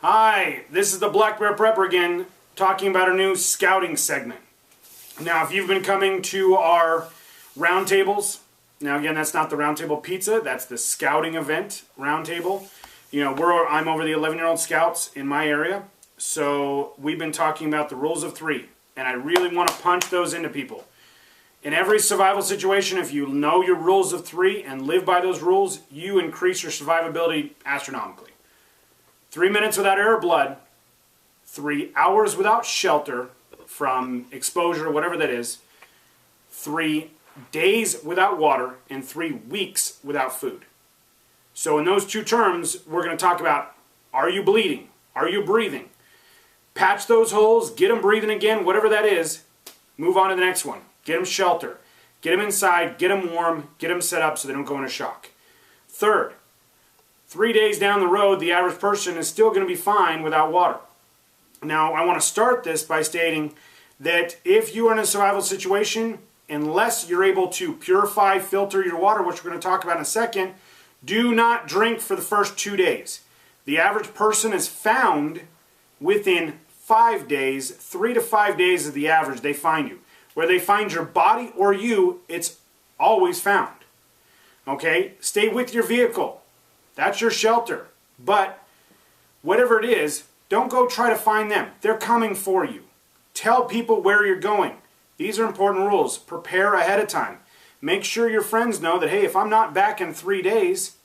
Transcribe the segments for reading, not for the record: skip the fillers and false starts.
Hi, this is the Black Bear Prepper again, talking about our new scouting segment. Now, if you've been coming to our roundtables, now again, that's not the roundtable pizza, that's the scouting event roundtable. You know, I'm over the 11-year-old scouts in my area, so we've been talking about the rules of three, and I really want to punch those into people. In every survival situation, if you know your rules of three and live by those rules, you increase your survivability astronomically. 3 minutes without air or blood, 3 hours without shelter from exposure, whatever that is, 3 days without water, and 3 weeks without food. So in those two terms, we're going to talk about, are you bleeding? Are you breathing? Patch those holes, get them breathing again, whatever that is, move on to the next one. Get them shelter. Get them inside, get them warm, get them set up so they don't go into shock. Third, 3 days down the road, the average person is still going to be fine without water. Now, I want to start this by stating that if you are in a survival situation, unless you're able to purify, filter your water, which we're going to talk about in a second, do not drink for the first 2 days. The average person is found within 5 days, 3 to 5 days is the average they find you. Where they find your body or you, it's always found. Okay? Stay with your vehicle. That's your shelter. But whatever it is, don't go try to find them. They're coming for you. Tell people where you're going. These are important rules. Prepare ahead of time. Make sure your friends know that, hey, if I'm not back in 3 days,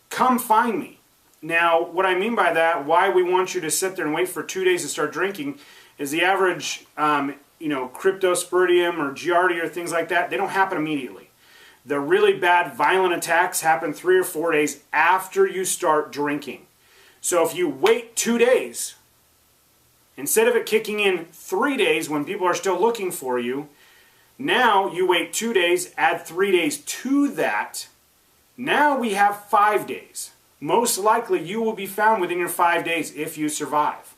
come find me. Now, what I mean by that, why we want you to sit there and wait for 2 days to start drinking, is the average, cryptosporidium or giardia or things like that, they don't happen immediately. The really bad, violent attacks happen 3 or 4 days after you start drinking. So if you wait 2 days, instead of it kicking in 3 days when people are still looking for you, now you wait 2 days, add 3 days to that. Now we have 5 days. Most likely you will be found within your 5 days if you survive.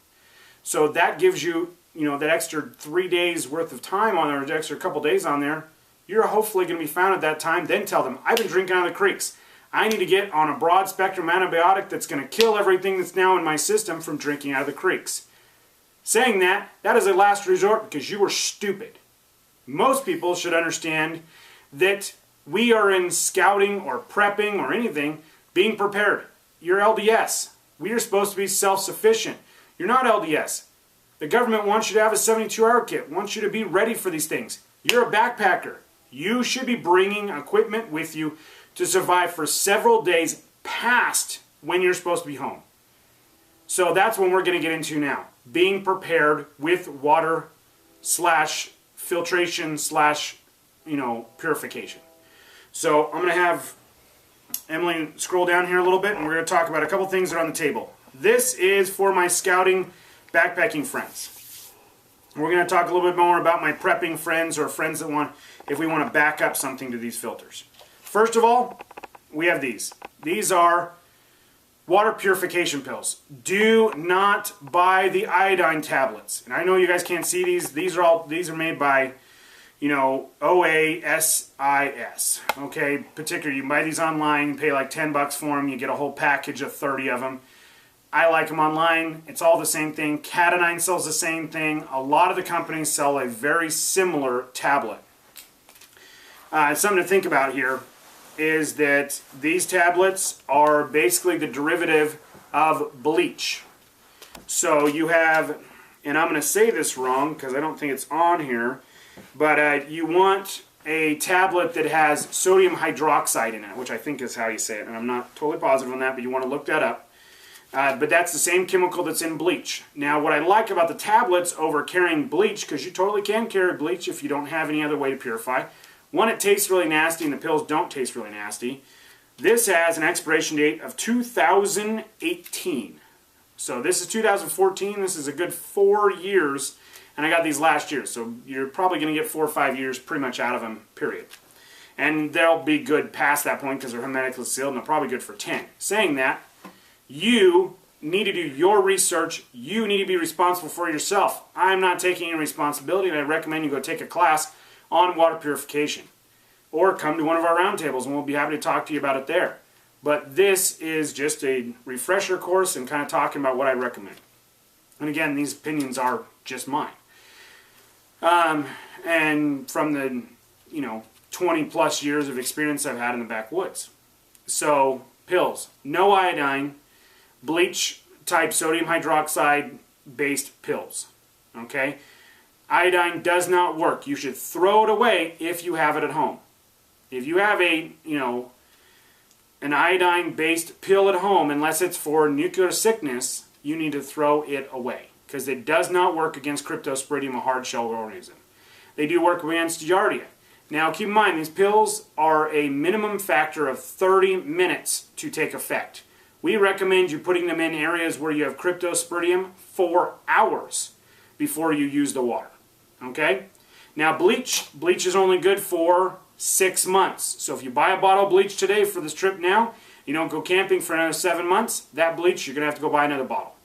So that gives you, that extra 3 days worth of time on there, or extra couple days on there. You're hopefully going to be found at that time. Then tell them, I've been drinking out of the creeks. I need to get on a broad spectrum antibiotic that's going to kill everything that's now in my system from drinking out of the creeks. Saying that is a last resort because you were stupid. Most people should understand that we are in scouting or prepping or anything being prepared. You're LDS. We are supposed to be self-sufficient. You're not LDS. The government wants you to have a 72-hour kit, wants you to be ready for these things. You're a backpacker. You should be bringing equipment with you to survive for several days past when you're supposed to be home. So that's what we're going to get into now. Being prepared with water / filtration / purification. So I'm going to have Emily scroll down here a little bit and we're going to talk about a couple things that are on the table. This is for my scouting backpacking friends. We're going to talk a little bit more about my prepping friends or friends that if we want to back up something to these filters. First of all, we have these. These are water purification pills. Do not buy the iodine tablets. And I know you guys can't see these. These are made by, OASIS. Okay, particularly you buy these online, pay like $10 for them, you get a whole package of 30 of them. I like them online. It's all the same thing. Cat9 sells the same thing. A lot of the companies sell a very similar tablet. Something to think about here is that these tablets are basically the derivative of bleach. So you have, and I'm going to say this wrong because I don't think it's on here, but you want a tablet that has sodium hydroxide in it, which I think is how you say it, and I'm not totally positive on that, but you want to look that up. But that's the same chemical that's in bleach. Now, what I like about the tablets over carrying bleach, because you totally can carry bleach if you don't have any other way to purify. One, it tastes really nasty, and the pills don't taste really nasty. This has an expiration date of 2018. So this is 2014. This is a good 4 years, and I got these last year. So you're probably going to get 4 or 5 years pretty much out of them, period. And they'll be good past that point because they're hermetically sealed, and they're probably good for 10. Saying that, you need to do your research. You need to be responsible for yourself. I'm not taking any responsibility, and I recommend you go take a class on water purification. Or come to one of our roundtables, and we'll be happy to talk to you about it there. But this is just a refresher course and kind of talking about what I recommend. And again, these opinions are just mine. And from the, 20 plus years of experience I've had in the backwoods. So, pills. No iodine, bleach type sodium hydroxide based pills. Okay? Iodine does not work. You should throw it away if you have it at home. If you have an iodine based pill at home, unless it's for nuclear sickness, you need to throw it away. Because it does not work against Cryptosporidium, a hard shell organism. They do work against Giardia. Now keep in mind, these pills are a minimum factor of 30 minutes to take effect. We recommend you putting them in areas where you have Cryptosporidium 4 hours before you use the water. Okay? Now bleach is only good for 6 months. So if you buy a bottle of bleach today for this trip now, you don't go camping for another 7 months, that bleach, you're going to have to go buy another bottle.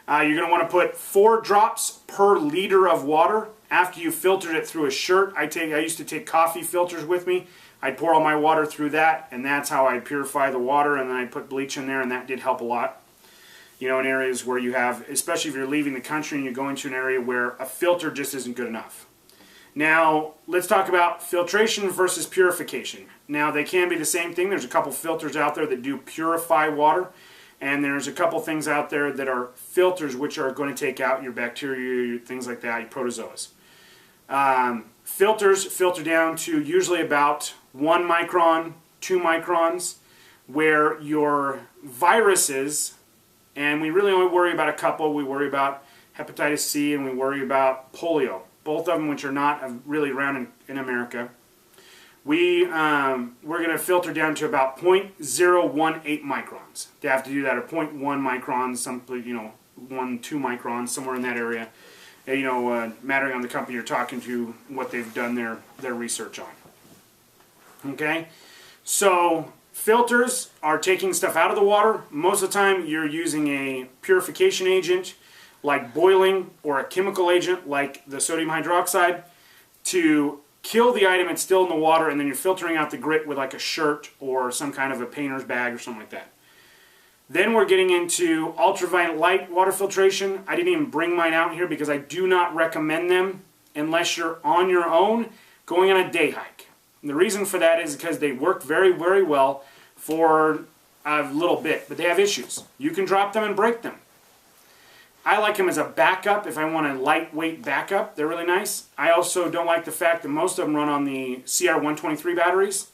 You're going to want to put 4 drops per liter of water after you filtered it through a shirt. I used to take coffee filters with me. I'd pour all my water through that, and that's how I'd purify the water, and then I'd put bleach in there, and that did help a lot. In areas where you have, especially if you're leaving the country and you're going to an area where a filter just isn't good enough. Now, let's talk about filtration versus purification. Now, they can be the same thing. There's a couple filters out there that do purify water. And there's a couple things out there that are filters which are going to take out your bacteria, things like that, your protozoas. Filters filter down to usually about 1 micron, 2 microns, where your viruses, and we really only worry about a couple. We worry about hepatitis C and we worry about polio, both of them which are not really around in America. We're going to filter down to about 0.018 microns. They have to do that, or 0.1 microns, 1, 2 microns, somewhere in that area. Mattering on the company you're talking to, what they've done their research on. Okay? So, filters are taking stuff out of the water. Most of the time, you're using a purification agent, like boiling, or a chemical agent, like the sodium hydroxide, to kill the item that's still in the water, and then you're filtering out the grit with like a shirt or some kind of a painter's bag or something like that. Then we're getting into ultraviolet light water filtration. I didn't even bring mine out here because I do not recommend them unless you're on your own going on a day hike. And the reason for that is because they work very, very well for a little bit, but they have issues. You can drop them and break them. I like them as a backup if I want a lightweight backup. They're really nice. I also don't like the fact that most of them run on the CR123 batteries,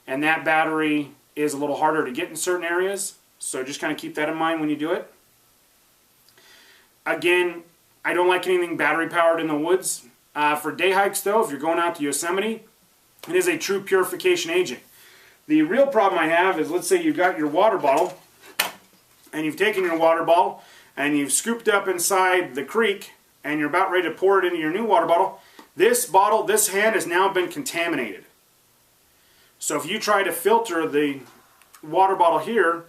and that battery is a little harder to get in certain areas, so just kind of keep that in mind when you do it. Again, I don't like anything battery powered in the woods. For day hikes though, if you're going out to Yosemite, it is a true purification agent. The real problem I have is, let's say you've got your water bottle, and you've taken your water bottle, and you've scooped up inside the creek, and you're about ready to pour it into your new water bottle. This hand has now been contaminated. So if you try to filter the water bottle here,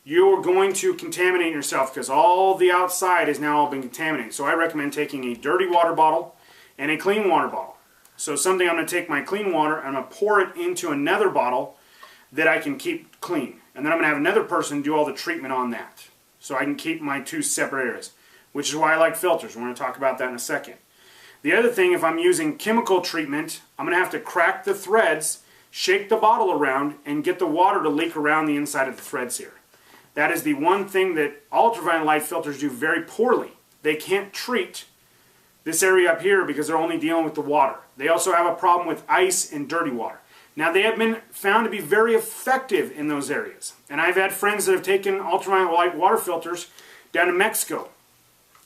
you're going to contaminate yourself because all the outside has now all been contaminated. So I recommend taking a dirty water bottle and a clean water bottle. So someday I'm going to take my clean water and I'm going to pour it into another bottle that I can keep clean. And then I'm going to have another person do all the treatment on that. So I can keep my 2 separate areas, which is why I like filters. We're going to talk about that in a second. The other thing, if I'm using chemical treatment, I'm going to have to crack the threads, shake the bottle around, and get the water to leak around the inside of the threads here. That is the one thing that ultraviolet light filters do very poorly. They can't treat this area up here because they're only dealing with the water. They also have a problem with ice and dirty water. Now, they have been found to be very effective in those areas. And I've had friends that have taken ultraviolet light water filters down to Mexico.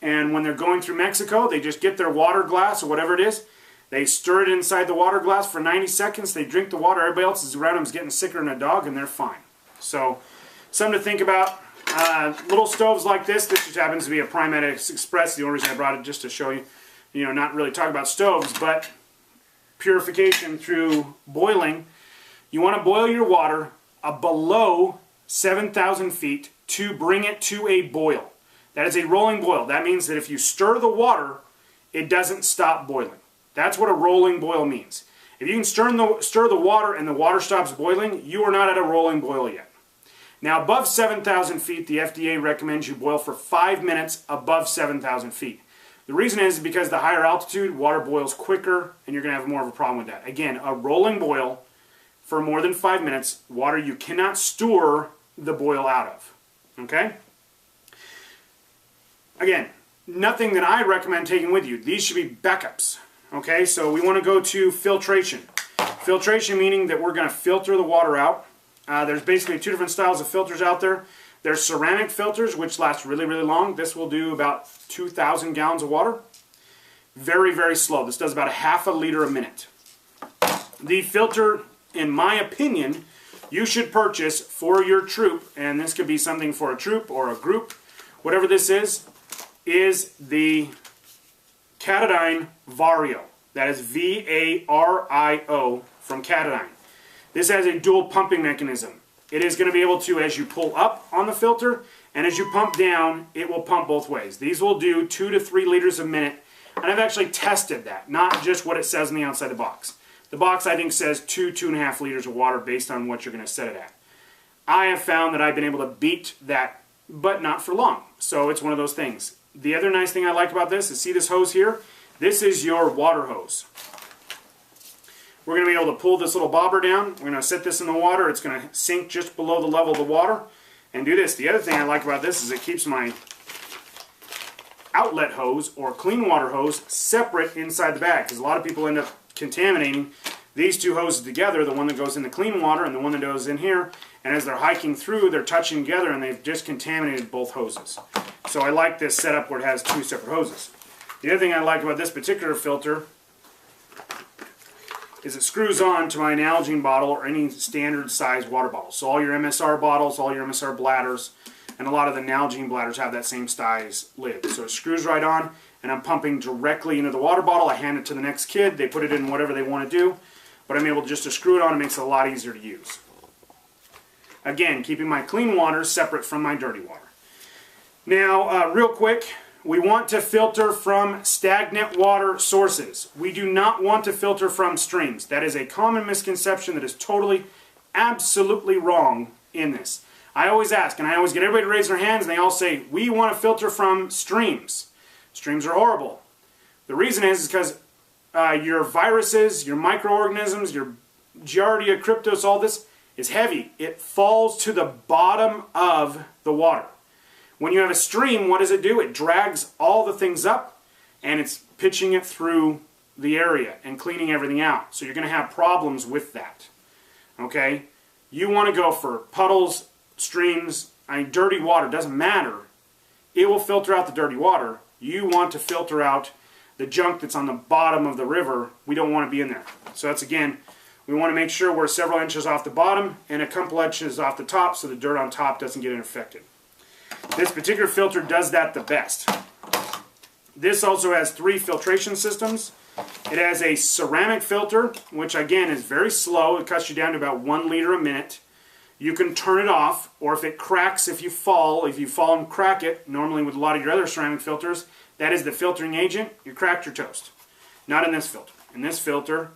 And when they're going through Mexico, they just get their water glass or whatever it is. They stir it inside the water glass for 90 seconds. They drink the water. Everybody else is around them is getting sicker than a dog, and they're fine. So, something to think about. Little stoves like this. This just happens to be a Primetics Express. The only reason I brought it just to show you, not really talk about stoves, but purification through boiling. You want to boil your water below 7,000 feet to bring it to a boil. That is a rolling boil. That means that if you stir the water, it doesn't stop boiling. That's what a rolling boil means. If you can stir the water and the water stops boiling, you are not at a rolling boil yet. Now above 7,000 feet, the FDA recommends you boil for 5 minutes above 7,000 feet. The reason is because the higher altitude, water boils quicker, and you're going to have more of a problem with that. Again, a rolling boil for more than 5 minutes, water you cannot store the boil out of. Okay? Again, nothing that I recommend taking with you. These should be backups. Okay, so we want to go to filtration. Filtration meaning that we're going to filter the water out. There's basically 2 different styles of filters out there. There's ceramic filters, which last really, really long. This will do about 2,000 gallons of water. Very, very slow. This does about 1/2 liter a minute. The filter, in my opinion, you should purchase for your troop, and this could be something for a troop or a group, whatever this is the Katadyn Vario. That is V-A-R-I-O from Katadyn. This has a dual pumping mechanism. It is going to be able to, as you pull up on the filter, and as you pump down, it will pump both ways. These will do 2 to 3 liters a minute, and I've actually tested that, not just what it says on the outside of the box. The box, I think, says 2.5 liters of water based on what you're going to set it at. I have found that I've been able to beat that, but not for long. So it's one of those things. The other nice thing I like about this is, see this hose here? This is your water hose. We're going to be able to pull this little bobber down. We're going to set this in the water. It's going to sink just below the level of the water and do this. The other thing I like about this is it keeps my outlet hose or clean water hose separate inside the bag, because a lot of people end up contaminating these 2 hoses together, the one that goes in the clean water and the one that goes in here, and as they're hiking through, they're touching together and they've just contaminated both hoses. So I like this setup where it has 2 separate hoses. The other thing I like about this particular filter is it screws on to my Nalgene bottle or any standard size water bottle. So all your MSR bottles, all your MSR bladders, and a lot of the Nalgene bladders have that same size lid. So it screws right on, and I'm pumping directly into the water bottle. I hand it to the next kid. They put it in whatever they want to do, but I'm able just to screw it on. It makes it a lot easier to use. Again, keeping my clean water separate from my dirty water. Now, real quick, we want to filter from stagnant water sources. We do not want to filter from streams. That is a common misconception that is totally, absolutely wrong in this. I always ask, and I always get everybody to raise their hands, and they all say, we want to filter from streams. Streams are horrible. The reason is because your viruses, your microorganisms, your Giardia, Cryptos, all this is heavy. It falls to the bottom of the water. When you have a stream, what does it do? It drags all the things up, and it's pitching it through the area and cleaning everything out. So you're going to have problems with that. Okay? You want to go for puddles, streams, dirty water. Doesn't matter. It will filter out the dirty water. You want to filter out the junk that's on the bottom of the river. We don't want to be in there. So that's, again, we want to make sure we're several inches off the bottom and a couple inches off the top so the dirt on top doesn't get infected. This particular filter does that the best. This also has 3 filtration systems. It has a ceramic filter, which again is very slow. It cuts you down to about 1 liter a minute. You can turn it off, or if it cracks, if you fall and crack it, normally with a lot of your other ceramic filters, that is the filtering agent. You cracked your toast. Not in this filter. In this filter,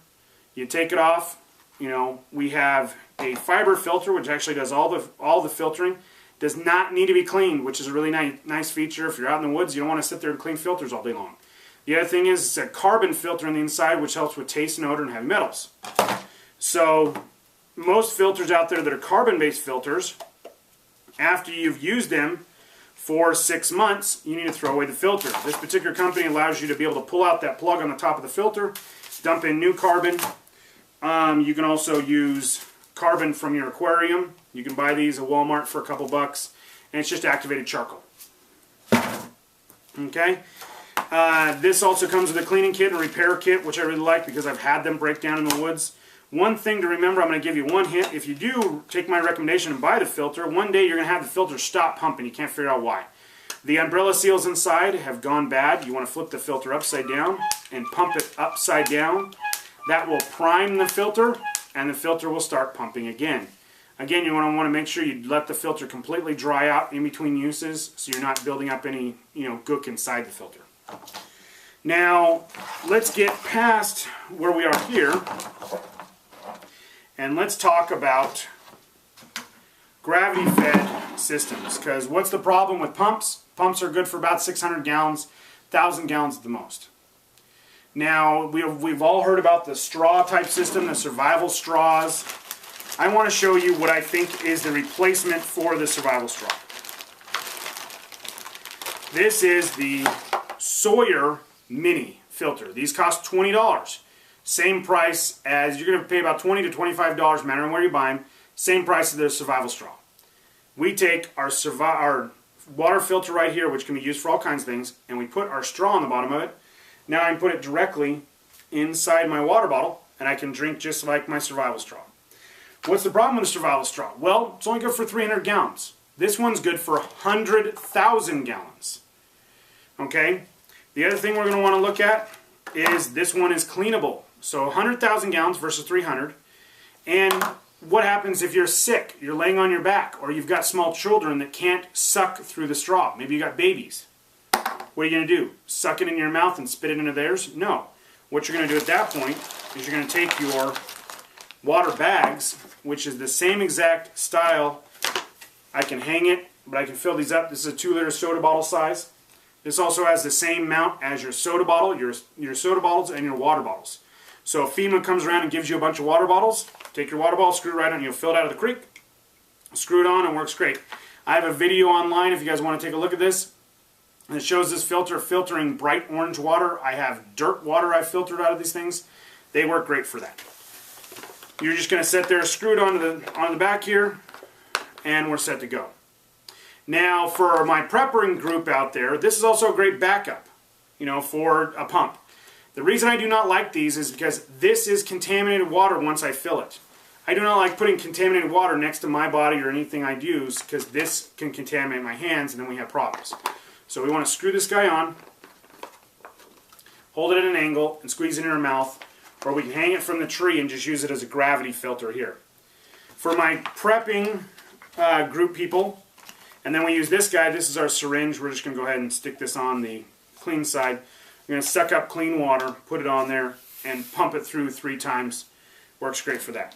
you take it off. You know, we have a fiber filter, which actually does all the filtering. Does not need to be cleaned, which is a really nice feature. If you're out in the woods, you don't want to sit there and clean filters all day long. The other thing is it's a carbon filter on the inside, which helps with taste and odor and heavy metals. So most filters out there that are carbon-based filters, after you've used them for 6 months, you need to throw away the filter. This particular company allows you to be able to pull out that plug on the top of the filter, dump in new carbon. You can also use carbon from your aquarium. You can buy these at Walmart for a couple bucks, and it's just activated charcoal. Okay? This also comes with a cleaning kit and repair kit, which I really like because I've had them break down in the woods. One thing to remember, I'm going to give you one hint. If you do take my recommendation and buy the filter, one day you're going to have the filter stop pumping. You can't figure out why. The umbrella seals inside have gone bad. You want to flip the filter upside down and pump it upside down. That will prime the filter, and the filter will start pumping again. Again, you want to make sure you let the filter completely dry out in between uses so you're not building up any gook inside the filter. Now, let's get past where we are here, and let's talk about gravity-fed systems. Because what's the problem with pumps? Pumps are good for about 600 gallons, 1,000 gallons at the most. Now, we've all heard about the straw-type system, the survival straws. I want to show you what I think is the replacement for the survival straw. This is the Sawyer Mini filter. These cost $20. Same price as, you're going to pay about $20 to $25, no matter where you buy them. Same price as the survival straw. We take our water filter right here, which can be used for all kinds of things, and we put our straw on the bottom of it. Now I can put it directly inside my water bottle, and I can drink just like my survival straw. What's the problem with the survival straw? Well, it's only good for 300 gallons. This one's good for 100,000 gallons. Okay? The other thing we're going to want to look at is this one is cleanable. So 100,000 gallons versus 300. And what happens if you're sick, you're laying on your back, or you've got small children that can't suck through the straw? Maybe you got babies. What are you going to do? Suck it in your mouth and spit it into theirs? No. What you're going to do at that point is you're going to take your water bags, which is the same exact style. I can hang it, but I can fill these up. This is a 2-liter soda bottle size. This also has the same mount as your soda bottle, your soda bottles, and your water bottles. So if FEMA comes around and gives you a bunch of water bottles, take your water bottle, screw it right on, you'll fill it out of the creek, screw it on, and it works great. I have a video online if you guys want to take a look at this. It shows this filter filtering bright orange water. I have dirt water I've filtered out of these things. They work great for that. You're just going to sit there, screw it onto the back here, and we're set to go. Now, for my prepping group out there, this is also a great backup, for a pump. The reason I do not like these is because this is contaminated water once I fill it. I do not like putting contaminated water next to my body or anything I use, because this can contaminate my hands and then we have problems. So we want to screw this guy on, hold it at an angle, and squeeze it in our mouth, or we can hang it from the tree and just use it as a gravity filter here. For my prepping group people, and then we use this guy. This is our syringe. We're just going to go ahead and stick this on the clean side. We're going to suck up clean water, put it on there, and pump it through 3 times. Works great for that.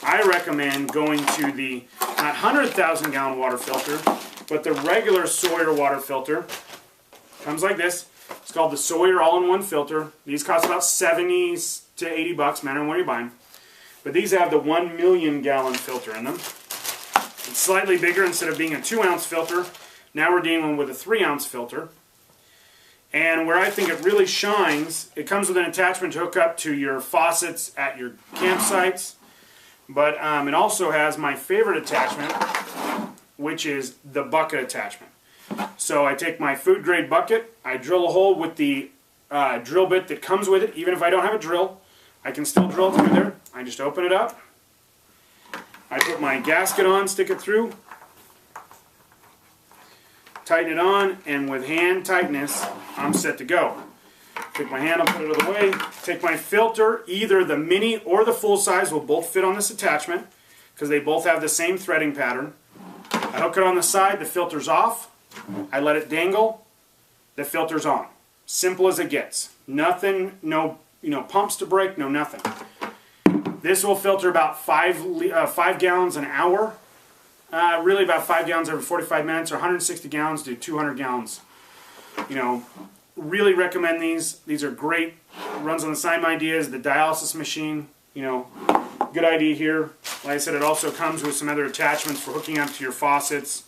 I recommend going to the not 100,000 gallon water filter, but the regular Sawyer water filter. Comes like this. It's called the Sawyer all-in-one filter. These cost about 70 to 80 bucks, no matter where you buy them. But these have the 1 million gallon filter in them. It's slightly bigger. Instead of being a 2-ounce filter, now we're dealing with a 3-ounce filter. And where I think it really shines, it comes with an attachment to hook up to your faucets at your campsites. But it also has my favorite attachment, which is the bucket attachment. So I take my food grade bucket, I drill a hole with the drill bit that comes with it. Even if I don't have a drill, I can still drill through there. I just open it up. I put my gasket on, stick it through, tighten it on, and with hand tightness, I'm set to go. Take my handle, put it out of the way, take my filter, either the mini or the full size will both fit on this attachment because they both have the same threading pattern. I hook it on the side, the filter's off, I let it dangle, the filter's on. Simple as it gets. Nothing, no pumps to break, no nothing. This will filter about 5 gallons an hour. Really about 5 gallons every 45 minutes, or 160 gallons to 200 gallons. Really recommend these. These are great. Runs on the same idea as the dialysis machine. Good idea here. Like I said, it also comes with some other attachments for hooking up to your faucets,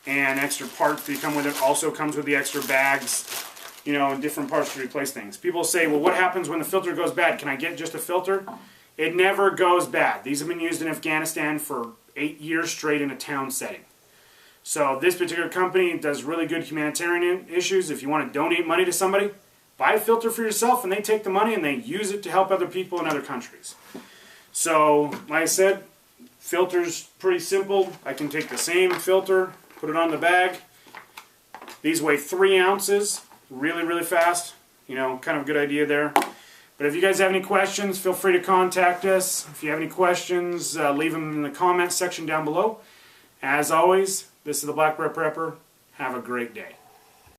and extra parts that come with it. Also comes with the extra bags, and different parts to replace things. People say, well, what happens when the filter goes bad? Can I get just a filter? It never goes bad. These have been used in Afghanistan for 8 years straight in a town setting. So this particular company does really good humanitarian issues. If you want to donate money to somebody, buy a filter for yourself, and they take the money and they use it to help other people in other countries. So, like I said, filter's pretty simple. I can take the same filter, put it on the bag. These weigh 3 ounces, really, really fast. Kind of a good idea there. But if you guys have any questions, feel free to contact us. If you have any questions, leave them in the comments section down below. As always, this is the Black Bear Prepper. Have a great day.